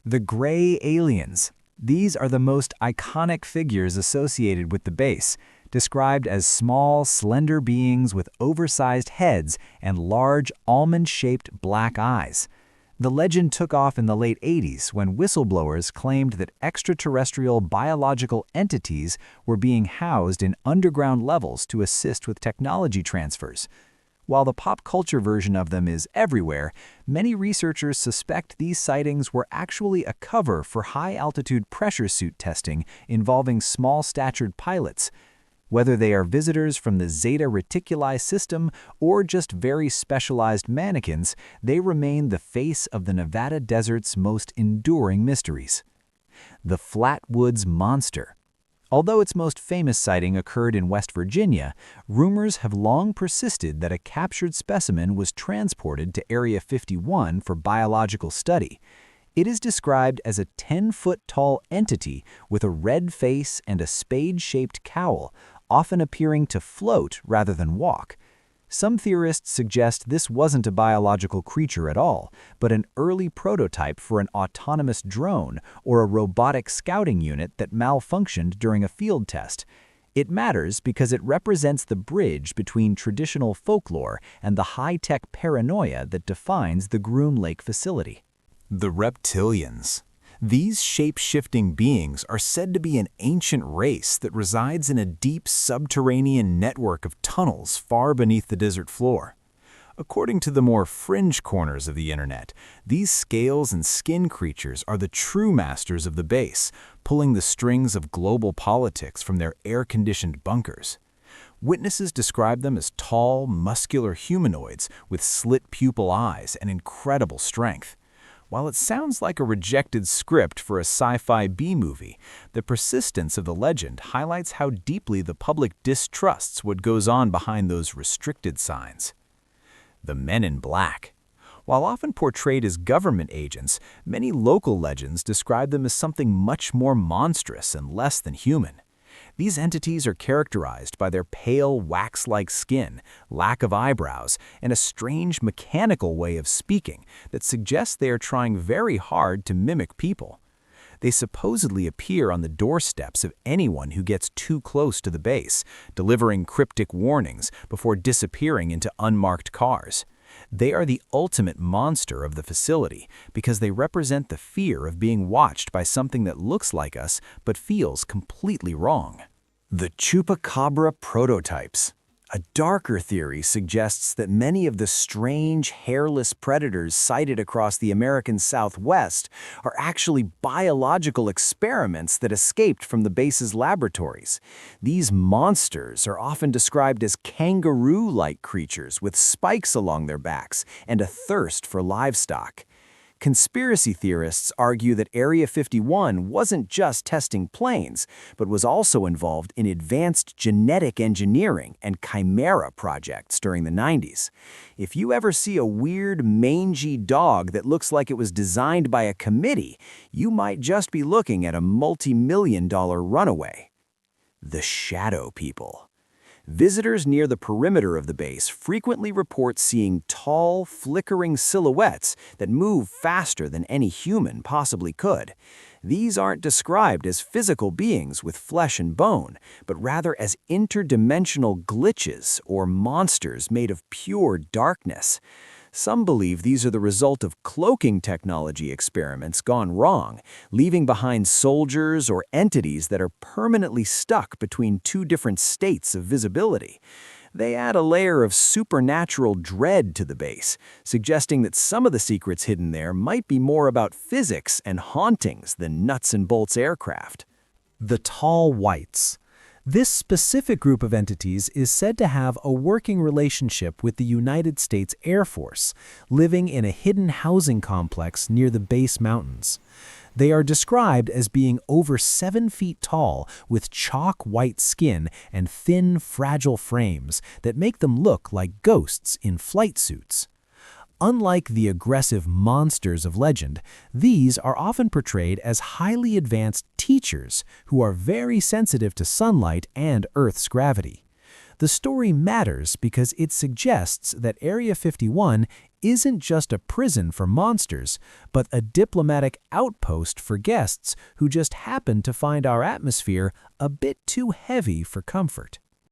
The Gray Aliens. These are the most iconic figures associated with the base, described as small, slender beings with oversized heads and large, almond-shaped black eyes. The legend took off in the late 80s when whistleblowers claimed that extraterrestrial biological entities were being housed in underground levels to assist with technology transfers. While the pop culture version of them is everywhere, many researchers suspect these sightings were actually a cover for high-altitude pressure suit testing involving small-statured pilots. Whether they are visitors from the Zeta Reticuli system or just very specialized mannequins, they remain the face of the Nevada desert's most enduring mysteries. The Flatwoods Monster. Although its most famous sighting occurred in West Virginia, rumors have long persisted that a captured specimen was transported to Area 51 for biological study. It is described as a 10-foot-tall entity with a red face and a spade-shaped cowl, often appearing to float rather than walk. Some theorists suggest this wasn't a biological creature at all, but an early prototype for an autonomous drone or a robotic scouting unit that malfunctioned during a field test. It matters because it represents the bridge between traditional folklore and the high-tech paranoia that defines the Groom Lake facility. The Reptilians. These shape-shifting beings are said to be an ancient race that resides in a deep subterranean network of tunnels far beneath the desert floor. According to the more fringe corners of the internet, these scales and skin creatures are the true masters of the base, pulling the strings of global politics from their air-conditioned bunkers. Witnesses describe them as tall, muscular humanoids with slit pupil eyes and incredible strength. While it sounds like a rejected script for a sci-fi B-movie, the persistence of the legend highlights how deeply the public distrusts what goes on behind those restricted signs. The Men in Black. While often portrayed as government agents, many local legends describe them as something much more monstrous and less than human. These entities are characterized by their pale, wax-like skin, lack of eyebrows, and a strange mechanical way of speaking that suggests they are trying very hard to mimic people. They supposedly appear on the doorsteps of anyone who gets too close to the base, delivering cryptic warnings before disappearing into unmarked cars. They are the ultimate monster of the facility because they represent the fear of being watched by something that looks like us but feels completely wrong. The Chupacabra prototypes. A darker theory suggests that many of the strange, hairless predators sighted across the American Southwest are actually biological experiments that escaped from the base's laboratories. These monsters are often described as kangaroo-like creatures with spikes along their backs and a thirst for livestock. Conspiracy theorists argue that Area 51 wasn't just testing planes, but was also involved in advanced genetic engineering and chimera projects during the 90s. If you ever see a weird, mangy dog that looks like it was designed by a committee, you might just be looking at a multi-million-dollar runaway. The Shadow People. Visitors near the perimeter of the base frequently report seeing tall, flickering silhouettes that move faster than any human possibly could. These aren't described as physical beings with flesh and bone, but rather as interdimensional glitches or monsters made of pure darkness. Some believe these are the result of cloaking technology experiments gone wrong, leaving behind soldiers or entities that are permanently stuck between two different states of visibility. They add a layer of supernatural dread to the base, suggesting that some of the secrets hidden there might be more about physics and hauntings than nuts and bolts aircraft. The Tall Whites. This specific group of entities is said to have a working relationship with the United States Air Force, living in a hidden housing complex near the base mountains. They are described as being over 7 feet tall with chalk-white skin and thin, fragile frames that make them look like ghosts in flight suits. Unlike the aggressive monsters of legend, these are often portrayed as highly advanced teachers who are very sensitive to sunlight and Earth's gravity. The story matters because it suggests that Area 51 isn't just a prison for monsters, but a diplomatic outpost for guests who just happen to find our atmosphere a bit too heavy for comfort.